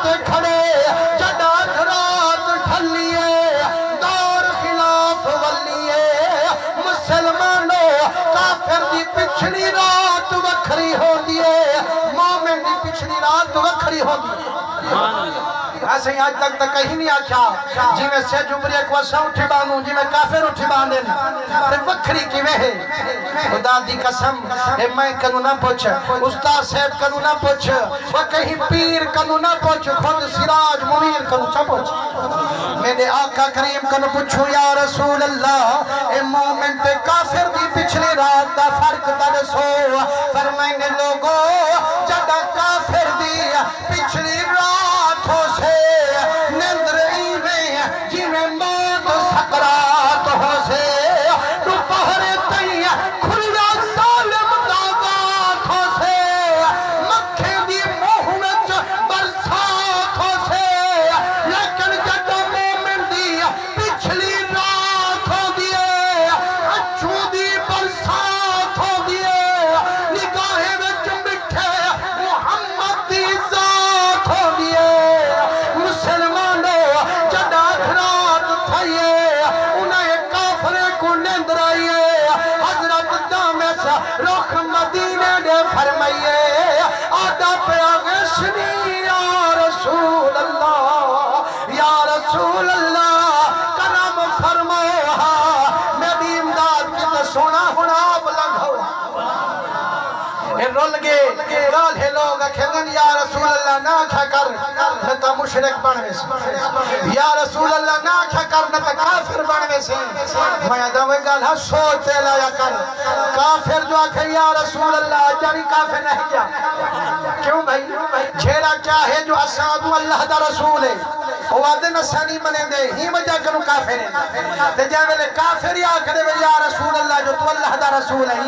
تے کھڑے جدا رات ڈھلیے دور خلاف ولیے مسلمانوں کافر دی پچھلی رات وکھری ہوندی ہے مومن دی پچھلی رات وکھری ہوندی ہے ایسے ہی آج تک کہیں نہیں آکھا جی میں سے جبری ایک وسا اٹھی بانوں جی میں کافر اٹھی باندن تے وکھری کی میں ہے خدا دی قسم اے میں کنو نہ پوچھ استاد صاحب کنو نہ پوچھ وہ کہیں پیر کنو نہ پوچھ خود سراج منیر کنو چا پوچھ میرے آقا کریم کنو پوچھو یا رسول اللہ اے مومن تے کافر دی پچھلی رات دا فرق ترسو فرمائنے لوگو جدا کافر دی پچھلی رات ہو سے نندر ایویں جی میں موت سکرات ہو سے دوپہر تئی کھلا ظالم داغات ہو سے مکھے دی منہ وچ برسات ہو سے لیکن جدا مومن دی پچھلی رات ہو دیے اچھو دی برسات ہو دیے نگاہیں وچ مٹھے محمد دی ذات ہو دیے مسلمانوں جدا رات تھائیے انہیں کافرے کو نیندر آئیے حضرت دامس رخ مدینے نے فرمائیے آدھا پہ آگشنی یا رسول اللہ کرم فرمایا میری امداد کی تو سونا ہونا آپ لگھو رول گے گال ہے لوگ کھیلن یا رسول اللہ نہ کھا کر نتا مشرک بنوے سے یا رسول اللہ نہ کھا کر نتا کافر بنوے سے میں ادھوے گال ہاں سوچے لایا کر کافر جو آکھے یا رسول اللہ جاری کافر نہیں کیا کیوں بھائی چھیرا کیا ہے جو اسادو اللہ دا رسول ہے وہ آدھے نسانی بنے دے ہی وجہ کنو کافر ہے تے جائے ملے کافر یا کرے یا رسول اللہ جو تو اللہ دا رسول ہے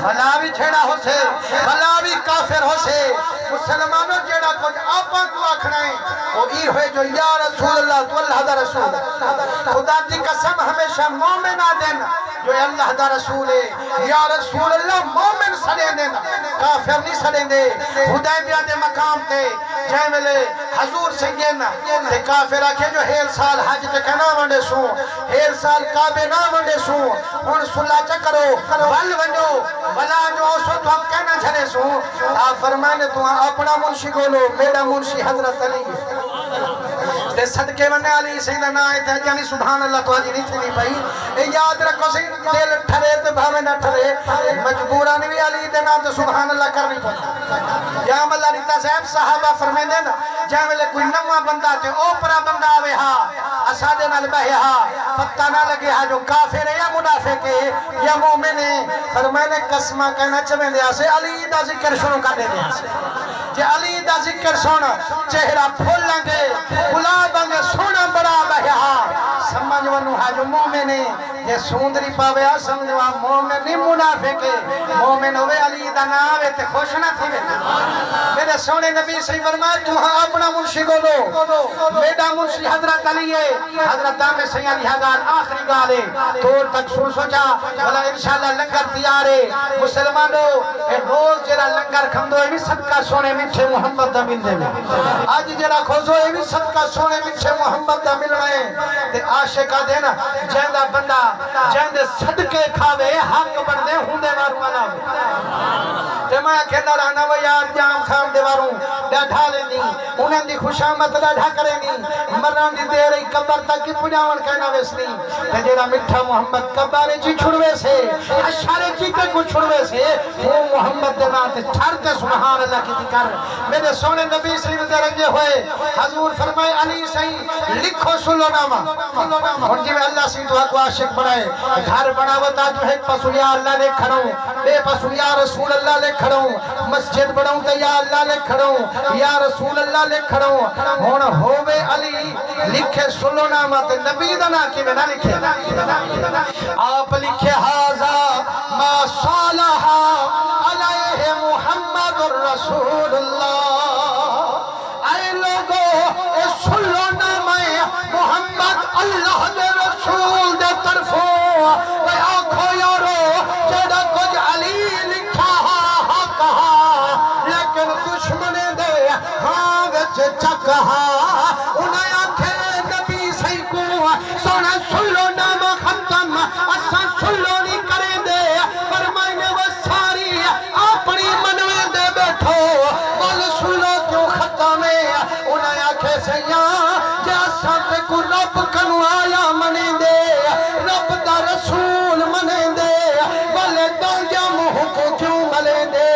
بھلا بھی چھیڑا ہو سے بھلا بھی کافر ہو سے مسلمانوں جیڑا کچھ آپاں کو آکھنا ہے وہ ای ہوئے جو یا رسول اللہ تو اللہ دا رسول خدا دی قسم ہمیشہ مومن آدین جو اللہ دا رسول ہے یا رسول اللہ مومن سڑیں دیں کافر نہیں سڑیں دے حدیبیہ دے مقام تے جائے ملے حضور سنگین تے کافر آکھے جو ہیل سال حج تے کنا ونڈے سوں ہیل سال کعبے نہ ونڈے سوں ان صلح چکرو ول ونڈو ولا جو اوسو تو ہم کہنا جھنے سوں آپ فرمائنے تو اپنا منشی گولو میرا منشی حضرت علی تے صدقے ونے علی سیدنا آئے تھے یعنی سبحان اللہ تو آجی نہیں تھی نہیں بھائی اے یاد رکھو سی دل ٹھرے تے بھاوے نہ ٹھرے مجبوران بھی علی دینا تو سبحان اللہ کرنی پڑتا یا اللہ ریتا صاحب صحابہ فرمائیں دینا جہاں ملے کوئی نموہ بندہ تے اوپرا بندہ آوے ہاں اسادے نال بہے ہاں پتہ نہ لگے ہاں جو کافر ہے یا منافق ہے یا مومن ہے فرمائنے قسمہ کہنا چویں دے آسے علی دا ذکر شروع کر دے دے آسے جے علی دا ذکر سونا چہرہ پھول لنگے گلاب انگے سونا بڑا بہے ہاں سمجھ ونو ہاں جو مومن ہے جے سوندری پاوے ہاں سمجھ وہاں مومن نہیں منافق ہے مومن ہوئے علی دا ناوے تے خوش نہ تھے میرے سونے نبی صحیح فرمائے تو ہاں اپنا منشی کو دو میرا منشی حضرت علی ہے حضرت دام سیدی حضار آخری گالے طور تک سوچا بھلا انشاءاللہ لنگر تیارے مسلمانوں روز جرا لنگر کھمدو ایوی صدقہ سونے مچھے محمد دا مل دے میں آج جرا کھوزو ایوی صدقہ سونے مچھے محمد دا مل رہے تے عاشقہ دینا جہندہ بندہ جہندے صدقے کھاوے حق بندے ہوں دے وارو والا تے میں کہتا رہنا وہ یار جام خام دے واروں ڈھا لینی انہیں دی خوشامت ڈھا کرے نی مران دی دے رہی قبر تک کی پجاون کہنا ویسنی تے جیڑا مٹھا محمد قبارے چی چھڑوے سے اشارے چیتے کو چھڑوے سے وہ محمد دے ناتے چھڑتے سبحان اللہ کی ذکر میرے سونے نبی صحیح دے رنگے ہوئے حضور فرمائے علی صحیح لکھو سلو نامہ اور جی میں اللہ صحیح دعا کو عاشق بڑھائے گھر بڑھاوتا جو ہے پسو یا اللہ لے کھڑوں بے پسو یا رسول اللہ لے کھڑوں مسجد بڑھوں تا یا اللہ لے کھڑوں یا رسول اللہ لے کھڑوں ہونا ہووے علی لکھے سلو نامہ تے نبی دنا کی میں نہ لکھے آپ لکھے حاضا ما صالح علیہ محمد الرسول اللہ اے لوگو اے سلو نامہ محمد اللہ دے رسول دے طرفوں اے آنکھو یارو جڑا کچھ علی لکھا ہاں کہا لیکن دشمنے دے ہاں وچ وچ چکہا انہیں آکھے نبی سی کو سونا سلو نام ختم اساں سلو نہیں کریں دے فرمائنے وہ ساری اپنی منوے دے بیٹھو بل سلو کیوں ختم ہے انہیں آکھے سیاں جیسا تے کو رب کنو آیا منے دے رب دا رسول منے دے بلے دنجا مہو کو کیوں ملے دے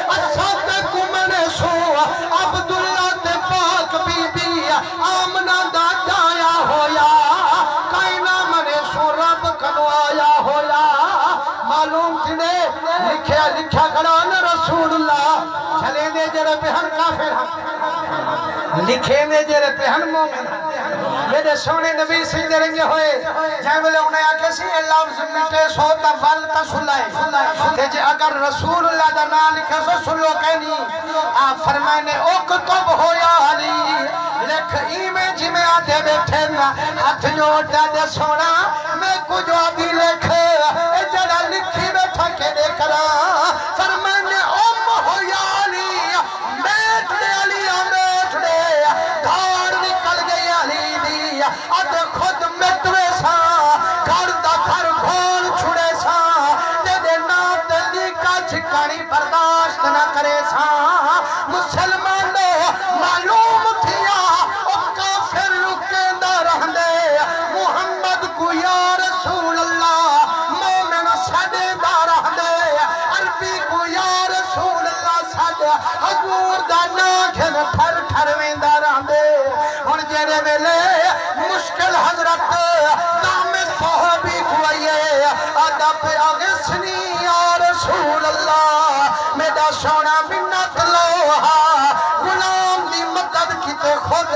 اسا تے کو منے سو عبداللہ تے پاک بی بی آمنہ دا جایا ہویا کائنہ منے سو رب کنو آیا ہویا معلوم تینے لکھیا کڑان رسول اللہ چلے دے جڑے پہن کافر ہم لکھے دے جڑے پہن مومن میرے سونے نبی سیدھے رنگے ہوئے جائے بلے انہیں آکے سی لفظ مٹے سوتا فالتا سلائے تے جے اگر رسول اللہ دا نا لکھے سو سلو کہنی آپ فرمائنے اکتب ہویا علی لکھ ایمیج میں آدھے بیٹھے نا ہاتھ جوٹا دے سونا میں کچھ آدھی لکھ جڑا لکھی بیٹھا کے دے کرا فرمائنے ہویا علی بیٹھ دے علی بیٹھ دے دھار نکل گئی علی دی اد خود مٹوے سا گھر دا گھر گھول چھڑے سا دے دے نات دی کا چھکانی برداشت نہ کرے سا مسلمانوں معلوم تھیا او کافر رکے دا رہ دے محمد کو یا رسول اللہ مومن سڑے دا رہ دے عربی کو یا رسول اللہ سڑے حضور دا ناکھن ٹھر ٹھرویں دا رہ دے اور جیرے ملے مشکل حضرت نام صحابی کو آئیے ادب اغسنی یا رسول اللہ میرا سونا منت لوہا غلام دی مدد کی تے خود